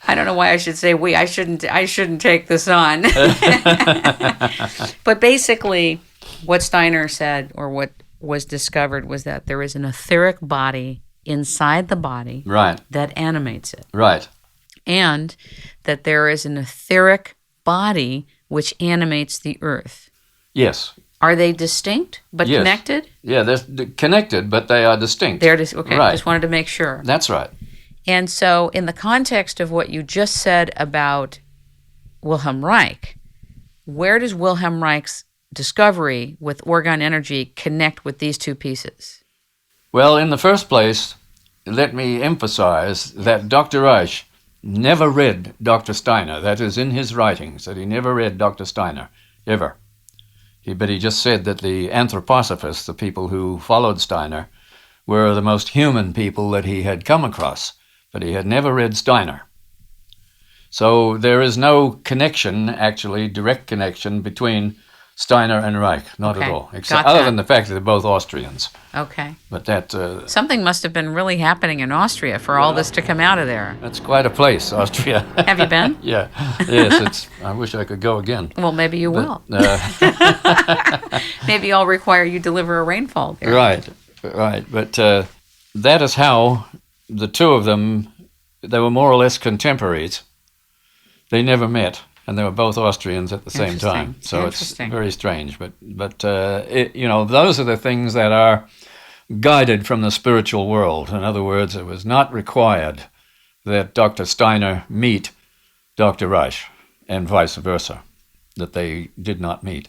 I don't know why I should say we. I shouldn't take this on. But basically, what Steiner said, or what was discovered, was that there is an etheric body inside the body Right. that animates it. Right. And that there is an etheric body which animates the earth. Yes. Are they distinct but Yes. connected? Yeah, they're connected, but they are distinct. They're okay. Right. Just wanted to make sure. That's right. And so, in the context of what you just said about Wilhelm Reich, where does Wilhelm Reich's discovery with orgone energy connect with these two pieces? Well, in the first place, let me emphasize that Dr. Reich never read Dr. Steiner. That is in his writings, that he never read Dr. Steiner, ever. But he just said that the anthroposophists, the people who followed Steiner, were the most human people that he had come across, but he had never read Steiner. So there is no connection, actually, direct connection between Steiner and Reich, not at all, except other than the fact that they're both Austrians. Okay. But that... something must have been really happening in Austria for all this to come out of there. That's quite a place, Austria. Have you been? Yeah. Yes, I wish I could go again. Well, maybe you will. Maybe I'll require you deliver a rainfall there. Right. But that is how the two of them, they were more or less contemporaries. They never met. And they were both Austrians at the same time, so it's very strange. But those are the things that are guided from the spiritual world. In other words, it was not required that Dr. Steiner meet Dr. Reich, and vice versa, that they did not meet.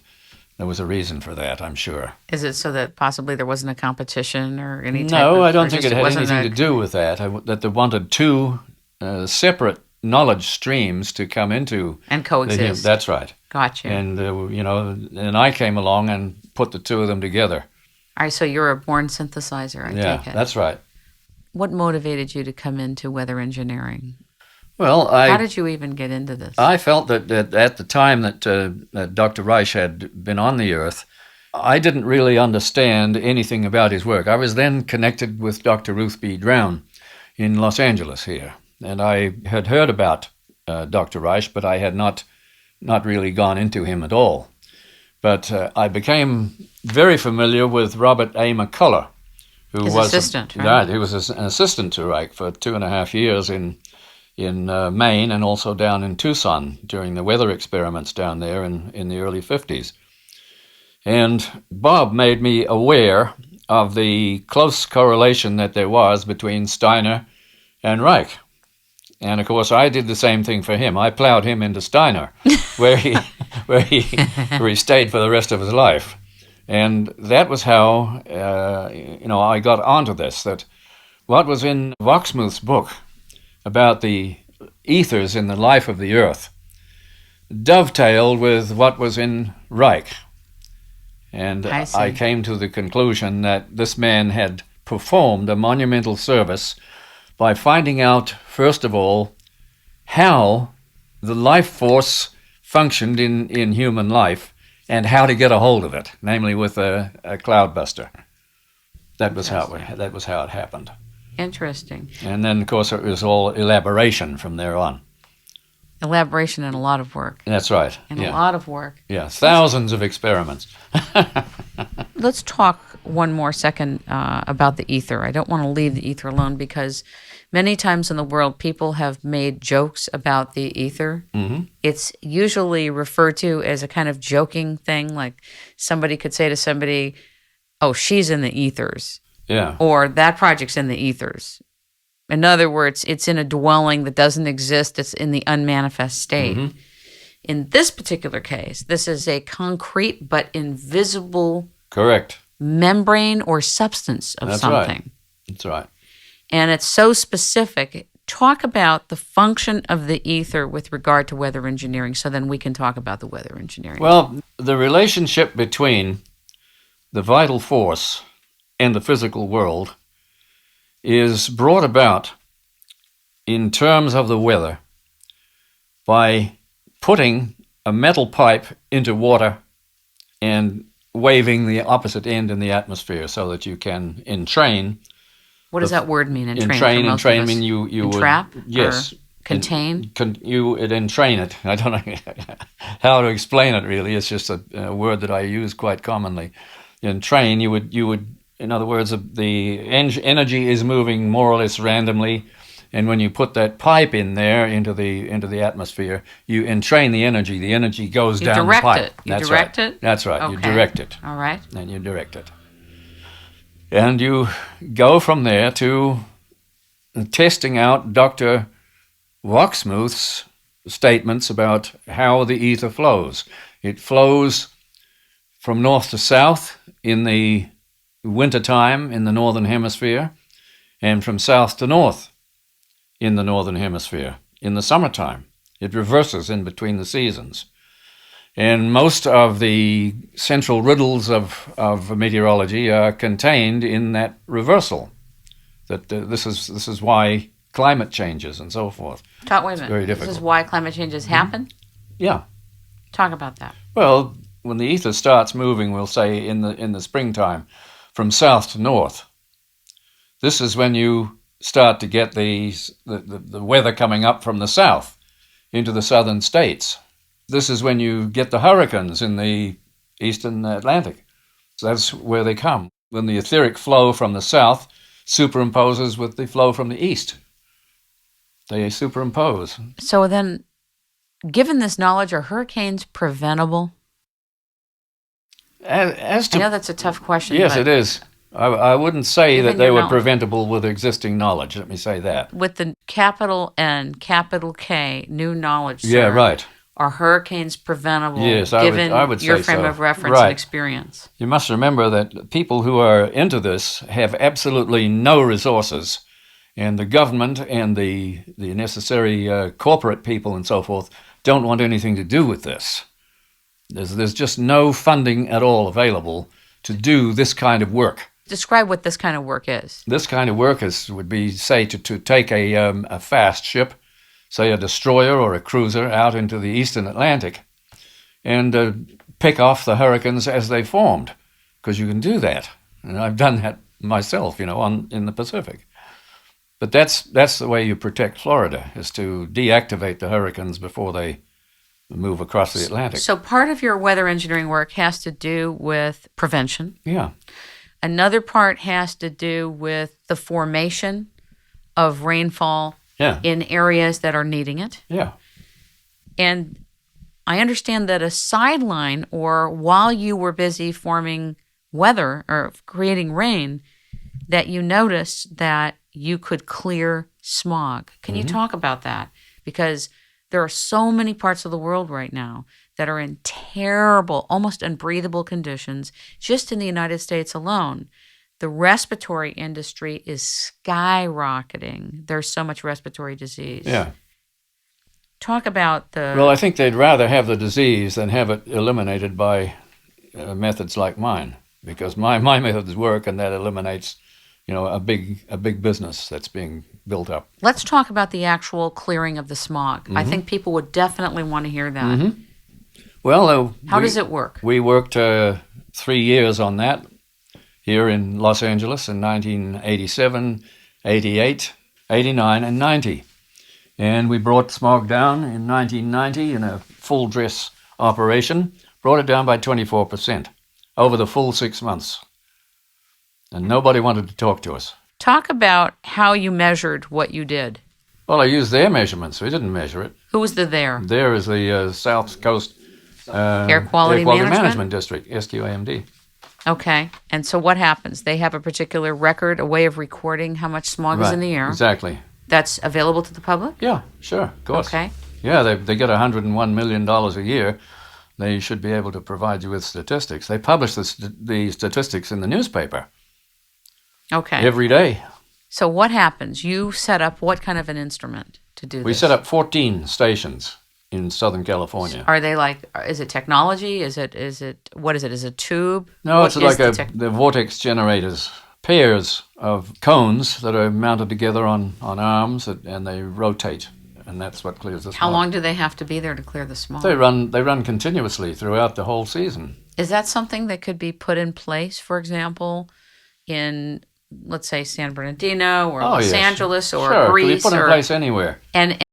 There was a reason for that, I'm sure. Is it so that possibly there wasn't a competition or any type No, of... I don't think it had anything to do with that. That they wanted two separate knowledge streams to come into and coexist. That's right. Gotcha. And and I came along and put the two of them together. All right, so you're a born synthesizer, I take it. Yeah, that's right. What motivated you to come into weather engineering? Well, how did you even get into this? I felt that at the time that Dr. Reich had been on the Earth, I didn't really understand anything about his work. I was then connected with Dr. Ruth Drown in Los Angeles here. And I had heard about Dr. Reich, but I had not really gone into him at all. But I became very familiar with Robert A. McCullough, who his was assistant, right? He was an assistant to Reich for 2.5 years in Maine and also down in Tucson during the weather experiments down there in the early 50s. And Bob made me aware of the close correlation that there was between Steiner and Reich. And of course, I did the same thing for him. I plowed him into Steiner, where he stayed for the rest of his life. And that was how I got onto this. That what was in Wachsmuth's book about the ethers in the life of the Earth dovetailed with what was in Reich. And I came to the conclusion that this man had performed a monumental service by finding out, first of all, how the life force functioned in human life and how to get a hold of it, namely with a cloudbuster. That was how it happened. Interesting. And then, of course, it was all elaboration from there on. Elaboration and a lot of work. That's right. And a lot of work. Yeah, thousands of experiments. Let's talk one more second about the ether. I don't want to leave the ether alone because many times in the world people have made jokes about the ether. Mm-hmm. It's usually referred to as a kind of joking thing, like somebody could say to somebody, oh, she's in the ethers. Yeah. Or that project's in the ethers. In other words, it's in a dwelling that doesn't exist. It's in the unmanifest state. Mm-hmm. In this particular case, this is a concrete but invisible correct membrane or substance of something. Right. That's right. And it's so specific. Talk about the function of the ether with regard to weather engineering, so then we can talk about the weather engineering. Well, the relationship between the vital force and the physical world is brought about in terms of the weather by putting a metal pipe into water and waving the opposite end in the atmosphere so that you can entrain. What does that word mean, entrain? Entrain mean you would... Entrap? Yes. contain? It entrain it. I don't know how to explain it really. It's just a word that I use quite commonly. Entrain, you would, in other words, the energy is moving more or less randomly, and when you put that pipe in there into the atmosphere, you entrain the energy. The energy goes down the pipe. You direct it? That's right. Okay. You direct it. All right. And you direct it. And you go from there to testing out Dr. Wachsmuth's statements about how the ether flows. It flows from north to south in the wintertime in the northern hemisphere, and from south to north in the northern hemisphere in the summertime. It reverses in between the seasons. And most of the central riddles of meteorology are contained in that reversal. That this is why climate changes and so forth. Wait a minute. Very difficult. This is why climate changes happen? Yeah. Talk about that. Well, when the ether starts moving, we'll say in the springtime, from south to north, this is when you start to get the weather coming up from the south into the southern states. This is when you get the hurricanes in the eastern Atlantic. So that's where they come. When the etheric flow from the south superimposes with the flow from the east. They superimpose. So then, given this knowledge, are hurricanes preventable? I know that's a tough question. Yes, it is. I wouldn't say that they were preventable with existing knowledge. Let me say that. With the capital N, capital K, new knowledge, sir, yeah, right. Are hurricanes preventable? Yes, given I would say your frame so. of reference Right. and experience? You must remember that people who are into this have absolutely no resources, and the government and the necessary corporate people and so forth don't want anything to do with this. There's just no funding at all available to do this kind of work. Describe what this kind of work is. This kind of work would be, say, to take a fast ship, say a destroyer or a cruiser, out into the eastern Atlantic and pick off the hurricanes as they formed, because you can do that. And I've done that myself, in the Pacific. But that's the way you protect Florida, is to deactivate the hurricanes before they move across the Atlantic. So part of your weather engineering work has to do with prevention. Yeah. Another part has to do with the formation of rainfall in areas that are needing it. Yeah. And I understand that a sideline, or while you were busy forming weather or creating rain, that you noticed that you could clear smog. Can you talk about that? Because there are so many parts of the world right now that are in terrible, almost unbreathable conditions. Just in the United States alone, the respiratory industry is skyrocketing. There's so much respiratory disease. Yeah. Talk about the... Well, I think they'd rather have the disease than have it eliminated by methods like mine, because my methods work, and that eliminates, a big business that's being built up. Let's talk about the actual clearing of the smog. I think people would definitely want to hear that. Well, how does it work? We worked 3 years on that here in Los Angeles in 1987, 88, 89, and 90. And we brought smog down in 1990 in a full dress operation, brought it down by 24% over the full 6 months. And nobody wanted to talk to us. Talk about how you measured what you did. Well, I used their measurements. We didn't measure it. Who was the there? There is the South Coast Air Quality Management District, SQAMD. Okay. And so what happens? They have a particular record, a way of recording how much smog is in the air. Exactly. That's available to the public? Yeah, sure, of course. Okay. Yeah, they get $101 million a year. They should be able to provide you with statistics. They publish the statistics in the newspaper. Okay. Every day. So what happens? You set up what kind of an instrument to do this? We set up 14 stations in Southern California. Are they is it technology? Is it, what is it? Is it a tube? No, it's like the vortex generators, pairs of cones that are mounted together on arms, and they rotate, and that's what clears the smog. How long do they have to be there to clear the smog? They run continuously throughout the whole season. Is that something that could be put in place, for example, in, let's say, San Bernardino or Los Angeles or Greece? Sure, it could be put in place anywhere. And